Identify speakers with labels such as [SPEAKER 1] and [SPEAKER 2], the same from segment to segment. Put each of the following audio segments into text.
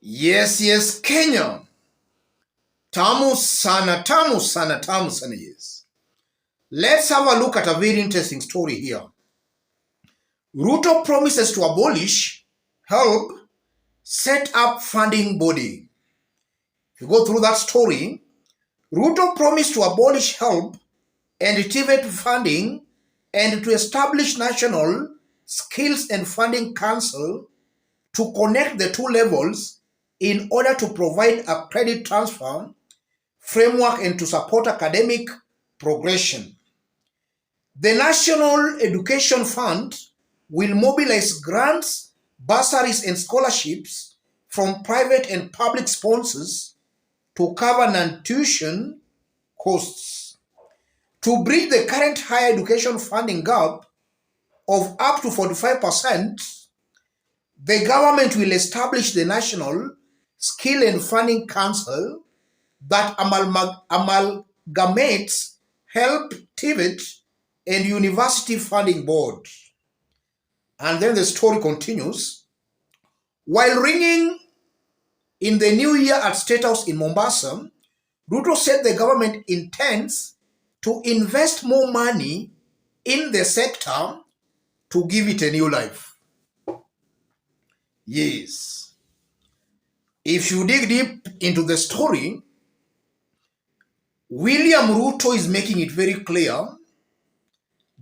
[SPEAKER 1] Yes, Kenya. Tamu sana, tamu sana, tamu sana, yes. Let's have a look at a very interesting story here. Ruto promises to abolish HELB, set up funding body. If you go through that story, Ruto promised to abolish HELB and activate funding and to establish National Skills and Funding Council to connect the two levels in order to provide a credit transfer framework and to support academic progression. The National Education Fund will mobilize grants, bursaries, and scholarships from private and public sponsors to cover non-tuition costs. To bridge the current higher education funding gap of up to 45%, the government will establish the National Skill and Funding Council that amalgamates HELB, TVET, and University Funding Board. And then the story continues. While ringing in the new year at State House in Mombasa, Ruto said the government intends to invest more money in the sector to give it a new life. Yes. If you dig deep into the story, William Ruto is making it very clear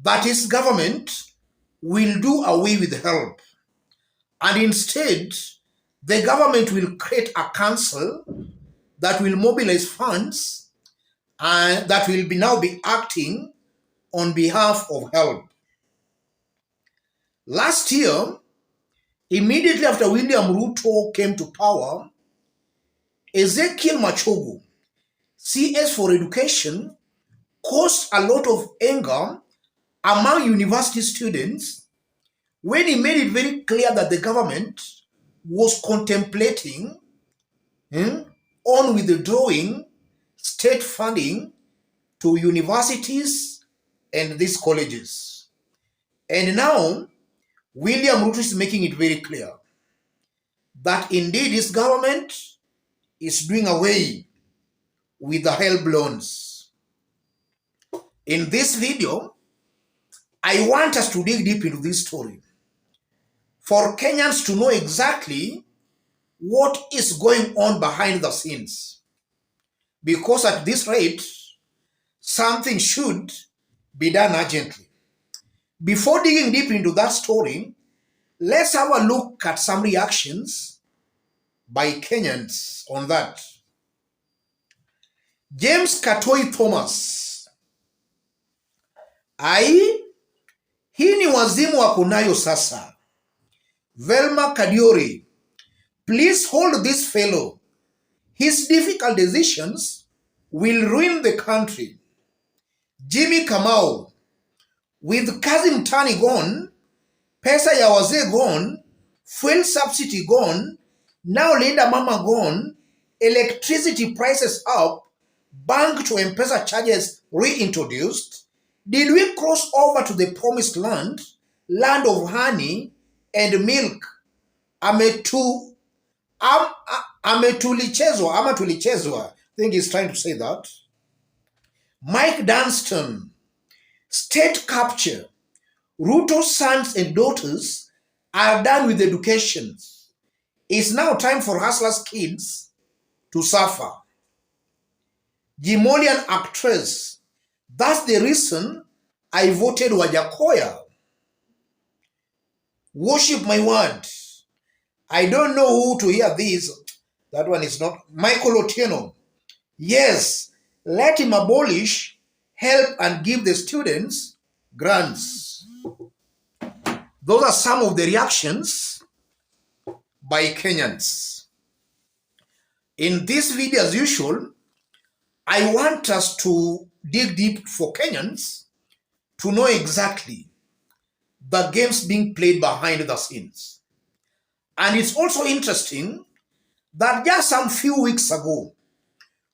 [SPEAKER 1] that his government will do away with HELB, and instead the government will create a council that will mobilize funds and that will now be acting on behalf of HELB. Last year, immediately after William Ruto came to power, Ezekiel Machogu, CS for Education, caused a lot of anger among university students when he made it very clear that the government was contemplating on withdrawing state funding to universities and these colleges. And now, William Ruto is making it very clear that indeed his government is doing away with the HELB loans. In this video, I want us to dig deep into this story for Kenyans to know exactly what is going on behind the scenes. Because at this rate, something should be done urgently. Before digging deep into that story, let's have a look at some reactions by Kenyans on that. James Katoi Thomas. Hii ni wazimu wa kunayo sasa. Velma Kadiori. Please hold this fellow. His difficult decisions will ruin the country. Jimmy Kamau. With kazi mtani gone, pesa ya wazee gone, fuel subsidy gone, now Linda Mama gone, electricity prices up, bank to M-Pesa charges reintroduced. Did we cross over to the promised land, land of honey and milk? Tulichezwa. I think he's trying to say that. Mike Dunstan. State capture. Ruto's sons and daughters are done with education. It's now time for hustlers' kids to suffer. Jimolian actress. That's the reason I voted Wajakoya. Worship my word. I don't know who to hear this. That one is not. Michael Otieno. Yes, let him abolish, help and give the students grants. Those are some of the reactions by Kenyans. In this video, as usual, I want us to dig deep for Kenyans to know exactly the games being played behind the scenes. And it's also interesting that just some few weeks ago,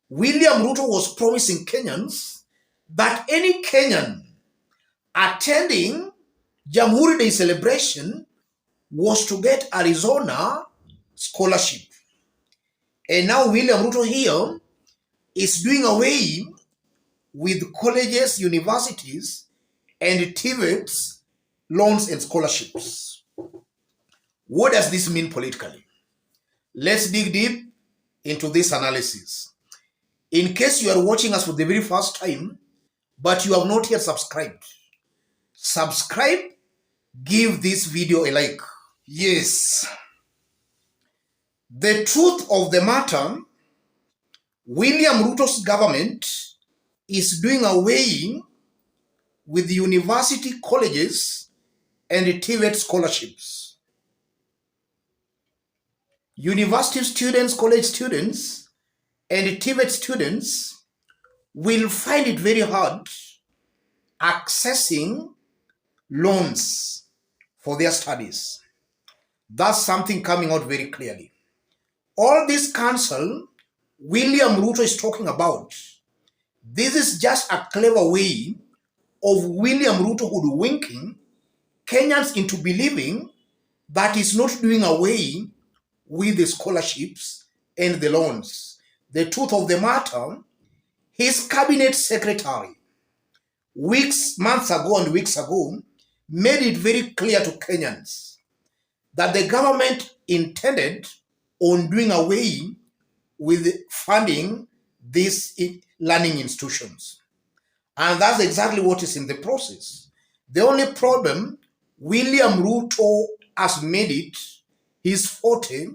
[SPEAKER 1] William Ruto was promising Kenyans that any Kenyan attending Jamhuri Day celebration was to get Arizona scholarship. And now William Ruto here is doing away with colleges, universities, and TVETs, loans and scholarships. What does this mean politically? Let's dig deep into this analysis. In case you are watching us for the very first time, but you have not yet subscribed, subscribe, give this video a like. Yes, the truth of the matter, William Ruto's government is doing away with university, colleges, and TVET scholarships. University students, college students, and TVET students will find it very hard accessing loans for their studies. That's something coming out very clearly. All this counsel William Ruto is talking about, this is just a clever way of William Ruto hoodwinking Kenyans into believing that he's not doing away with the scholarships and the loans. The truth of the matter, his cabinet secretary, months ago and weeks ago, made it very clear to Kenyans that the government intended on doing away with funding these learning institutions. And that's exactly what is in the process. The only problem, William Ruto has made it his forte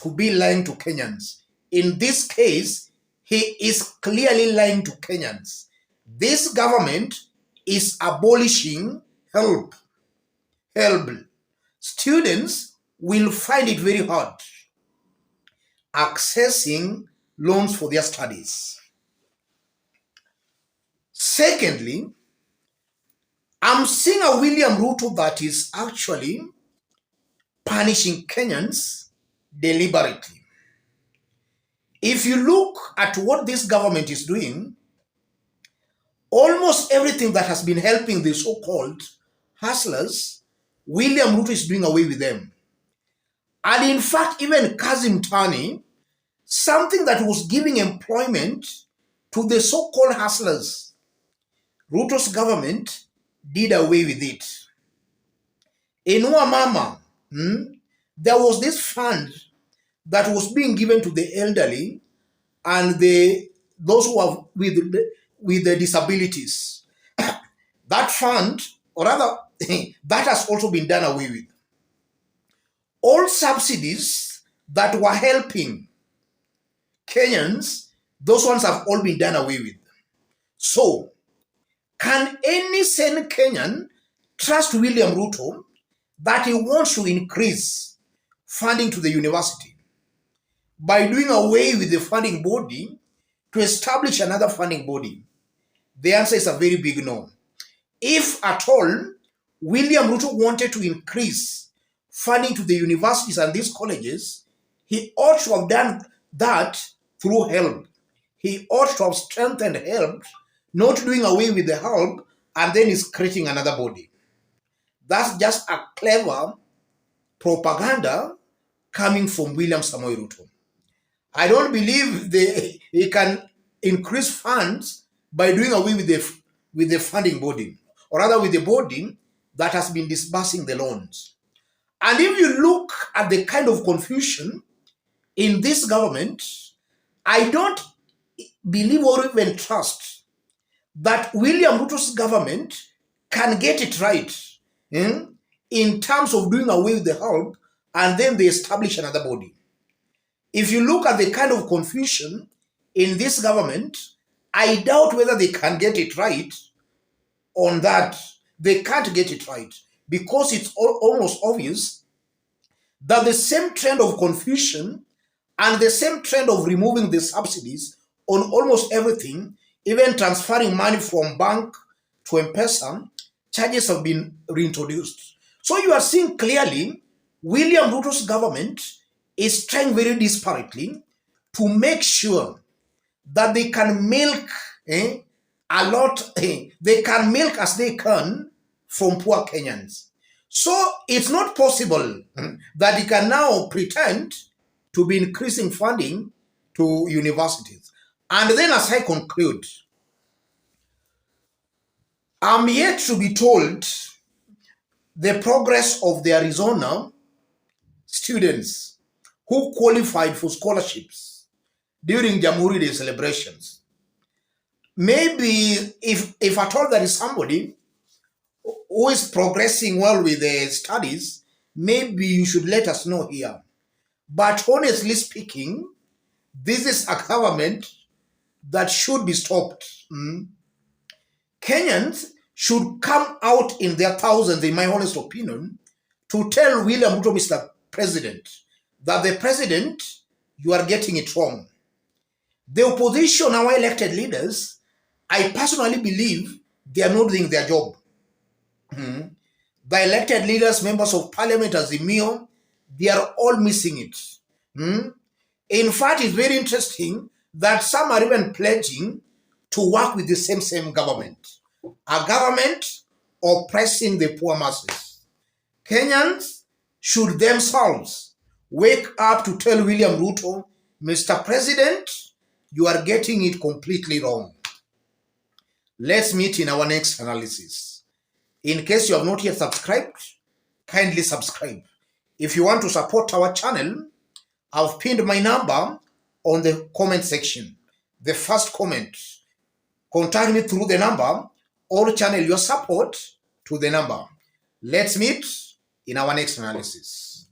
[SPEAKER 1] to be lying to Kenyans. In this case, he is clearly lying to Kenyans. This government is abolishing HELB. HELB. Students will find it very hard accessing loans for their studies. Secondly, I'm seeing a William Ruto that is actually punishing Kenyans deliberately. If you look at what this government is doing, almost everything that has been helping the so-called hustlers, William Ruto is doing away with them. And in fact, even Kazim Tani, something that was giving employment to the so-called hustlers, Ruto's government did away with it. In Wamama, there was this fund that was being given to the elderly and those who are with the disabilities. That fund, or rather, that has also been done away with. All subsidies that were helping Kenyans, those ones have all been done away with. So, can any sane Kenyan trust William Ruto that he wants to increase funding to the university by doing away with the funding body to establish another funding body? The answer is a very big no. If at all William Ruto wanted to increase funding to the universities and these colleges, he ought to have done that through HELB. He ought to have strengthened HELB, not doing away with the HELB and then is creating another body. That's just a clever propaganda coming from William Samoei Ruto. I don't believe he can increase funds by doing away with the funding body, or rather with the body that has been disbursing the loans. And if you look at the kind of confusion in this government, I don't believe or even trust that William Ruto's government can get it right in terms of doing away with the HELB and then they establish another body. If you look at the kind of confusion in this government, I doubt whether they can get it right on that. They can't get it right because it's almost obvious that the same trend of confusion and the same trend of removing the subsidies on almost everything, even transferring money from bank to M-Pesa, charges have been reintroduced. So you are seeing clearly William Ruto's government is trying very desperately to make sure that they can milk a lot, they can milk as they can from poor Kenyans. So it's not possible that he can now pretend to be increasing funding to universities. And then as I conclude, I'm yet to be told the progress of the Arizona students who qualified for scholarships during Jamhuri Day celebrations. Maybe if at all there is somebody who is progressing well with their studies, maybe you should let us know here. But honestly speaking, this is a government that should be stopped. Kenyans should come out in their thousands, in my honest opinion, to tell William Ruto, Mr. President, that the president, you are getting it wrong. The opposition, our elected leaders, I personally believe they are not doing their job. The elected leaders, members of parliament, as the mayor, they are all missing it. In fact, it's very interesting that some are even pledging to work with the same government. A government oppressing the poor masses. Kenyans should themselves wake up to tell William Ruto, Mr. President, you are getting it completely wrong. Let's meet in our next analysis. In case you have not yet subscribed, kindly subscribe. If you want to support our channel, I've pinned my number on the comment section. The first comment. Contact me through the number or channel your support to the number. Let's meet in our next analysis.